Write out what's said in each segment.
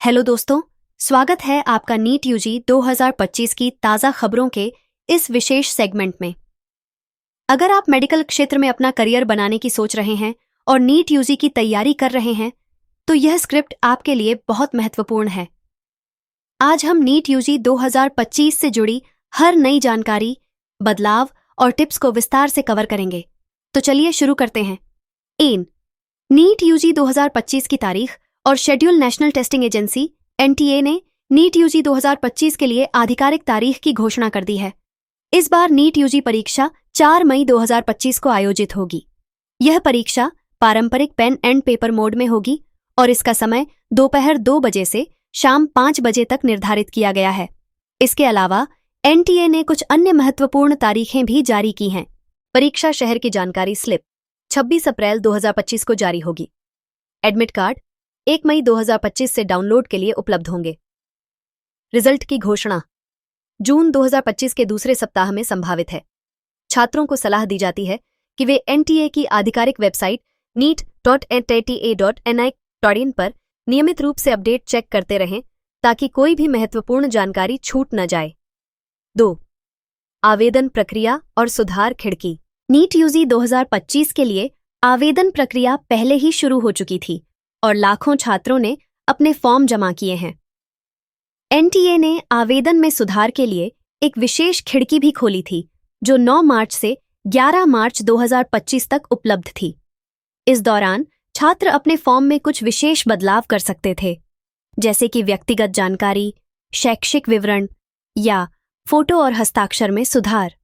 Hello दोस्तों, स्वागत है आपका नीट यूजी 2025 की ताज़ा खबरों के इस विशेष सेगमेंट में। अगर आप मेडिकल क्षेत्र में अपना करियर बनाने की सोच रहे हैं और नीट यूजी की तैयारी कर रहे हैं, तो यह स्क्रिप्ट आपके लिए बहुत महत्वपूर्ण है। आज हम नीट यूजी 2025 से जुड़ी हर नई जानकारी, बदलाव और टिप्स को विस्तार से कवर करेंगे। तो चलिए शुरू करते हैं। नीट यूजी 2025 की तारीख और schedule national testing agency (NTA) ने नीट यूजी 2025 के लिए आधिकारिक तारीख की घोषणा कर दी है। इस बार नीट यूजी परीक्षा 4 मई 2025 को आयोजित होगी। यह परीक्षा पारंपरिक पेन एंड पेपर मोड में होगी और इसका समय दोपहर 2 बजे से शाम 5 बजे तक निर्धारित किया गया है। इसके अलावा एनटीए ने कुछ अन्य महत्वपूर्ण तारीखें भी जारी की हैं। परीक्षा शहर की जानकारी स्लिप 26 अप्रैल 2025 को जारी होगी। एडमिट कार्ड 1 मई 2025 से डाउनलोड के लिए उपलब्ध होंगे। रिजल्ट की घोषणा जून 2025 के दूसरे सप्ताह में संभावित है। छात्रों को सलाह दी जाती है कि वे एनटीए की आधिकारिक वेबसाइट neet.nta.nic.in पर नियमित रूप से अपडेट चेक करते रहें ताकि कोई भी महत्वपूर्ण जानकारी छूट न जाए। 2. आवेदन प्रक्रिया और सुधार खिड़की। नीट यूजी 2025 के लिए आवेदन प्रक्रिया पहले ही शुरू हो चुकी थी और लाखों छात्रों ने अपने फॉर्म जमा किए हैं। एनटीए ने आवेदन में सुधार के लिए एक विशेष खिड़की भी खोली थी जो 9 मार्च से 11 मार्च 2025 तक उपलब्ध थी। इस दौरान छात्र अपने फॉर्म में कुछ विशेष बदलाव कर सकते थे, जैसे कि व्यक्तिगत जानकारी, शैक्षिक विवरण या फोटो और हस्ताक्षर में सुधार।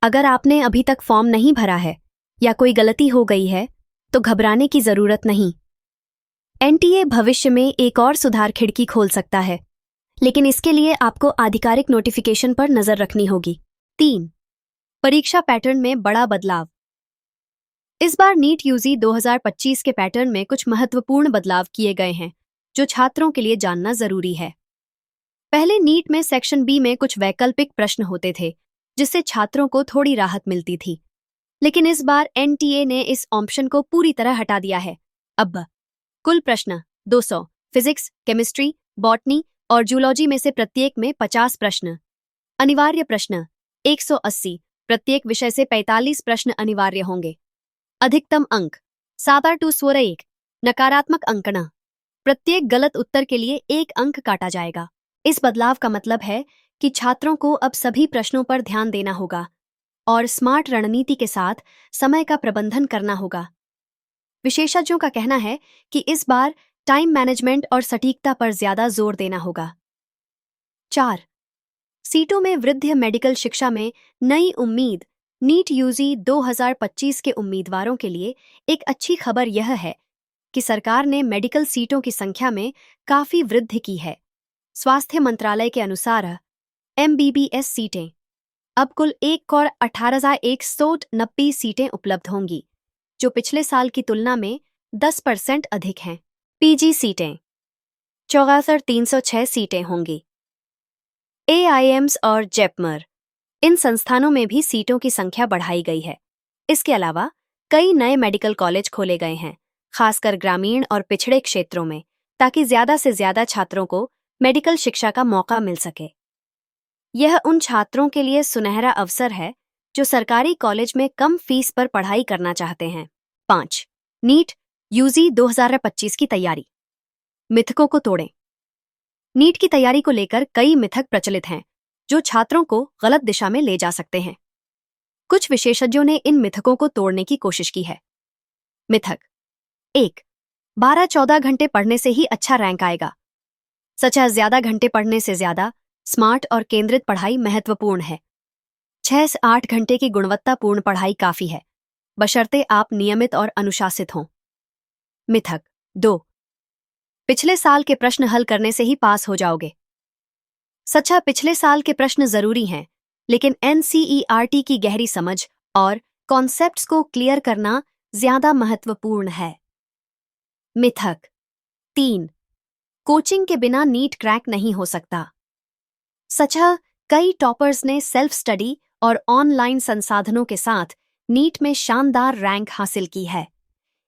अगर आपने अभी तक फॉर्म नहीं भरा है या कोई गलती हो गई है तो घबराने की जरूरत नहीं। एनटीए भविष्य में एक और सुधार खिड़की खोल सकता है, लेकिन इसके लिए आपको आधिकारिक नोटिफिकेशन पर नजर रखनी होगी। 3. परीक्षा पैटर्न में बड़ा बदलाव। इस बार नीट यूजी 2025 के पैटर्न में कुछ महत्वपूर्ण बदलाव किए गए हैं जो छात्रों के लिए जानना जरूरी है। पहले नीट में सेक्शन बी में कुछ वैकल्पिक प्रश्न होते थे जिससे छात्रों को थोड़ी राहत मिलती थी, लेकिन इस बार एनटीए ने इस ऑप्शन को पूरी तरह हटा दिया है। अब कुल प्रश्न 200, फिजिक्स, केमिस्ट्री, बॉटनी और जूलॉजी में से प्रत्येक में 50 प्रश्न। अनिवार्य प्रश्न 180, प्रत्येक विषय से 45 प्रश्न अनिवार्य होंगे। अधिकतम अंक 7/2 नकारात्मक अंकना, प्रत्येक गलत उत्तर के लिए 1 अंक काटा जाएगा। इस बदलाव का मतलब है कि छात्रों को अब सभी प्रश्नों पर ध्यान देना होगा और स्मार्ट रणनीति के साथ समय का प्रबंधन करना होगा। विशेषज्ञों का कहना है कि इस बार टाइम मैनेजमेंट और सटीकता पर ज्यादा जोर देना होगा। 4. सीटों में वृद्धि। मेडिकल शिक्षा में नई उम्मीद। नीट यूजी 2025 के उम्मीदवारों के लिए एक अच्छी खबर यह है कि सरकार ने मेडिकल सीटों की संख्या में काफी वृद्धि की है। स्वास्थ्य मंत्रालय के अनुसार एमबीबीएस सीटें अब कुल 1,18,190 सीटें उपलब्ध होंगी, जो पिछले साल की तुलना में 10% अधिक हैं। पीजी सीटें 74,306 सीटें होंगी। एआईएम्स और जेपमर, इन संस्थानों में भी सीटों की संख्या बढ़ाई गई है। इसके अलावा कई नए मेडिकल कॉलेज खोले गए हैं, खासकर ग्रामीण और पिछड़े क्षेत्रों में, ताकि ज्यादा से ज्यादा छात्रों को मेडिकल शिक्षा का मौका मिल सके। यह उन छात्रों के लिए सुनहरा अवसर है जो सरकारी कॉलेज में कम फीस पर पढ़ाई करना चाहते हैं। 5. नीट यूजी 2025 की तैयारी। मिथकों को तोड़ें। नीट की तैयारी को लेकर कई मिथक प्रचलित हैं जो छात्रों को गलत दिशा में ले जा सकते हैं। कुछ विशेषज्ञों ने इन मिथकों को तोड़ने की कोशिश की है। मिथक 1. 12-14 घंटे पढ़ने से ही अच्छा रैंक आएगा। सच है, ज्यादा घंटे पढ़ने से ज्यादा स्मार्ट और केंद्रित पढ़ाई महत्वपूर्ण है। 6 से 8 घंटे की गुणवत्तापूर्ण पढ़ाई काफी है, बशर्ते आप नियमित और अनुशासित हों। मिथक 2. पिछले साल के प्रश्न हल करने से ही पास हो जाओगे। सच है, पिछले साल के प्रश्न जरूरी हैं, लेकिन एनसीईआरटी की गहरी समझ और कॉन्सेप्ट्स को क्लियर करना ज्यादा महत्वपूर्ण है। मिथक 3. कोचिंग के बिना नीट क्रैक नहीं हो सकता। सच है, कई टॉपर्स ने सेल्फ स्टडी और ऑनलाइन संसाधनों के साथ नीट में शानदार रैंक हासिल की है।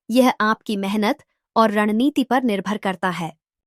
यह आपकी मेहनत और रणनीति पर निर्भर करता है।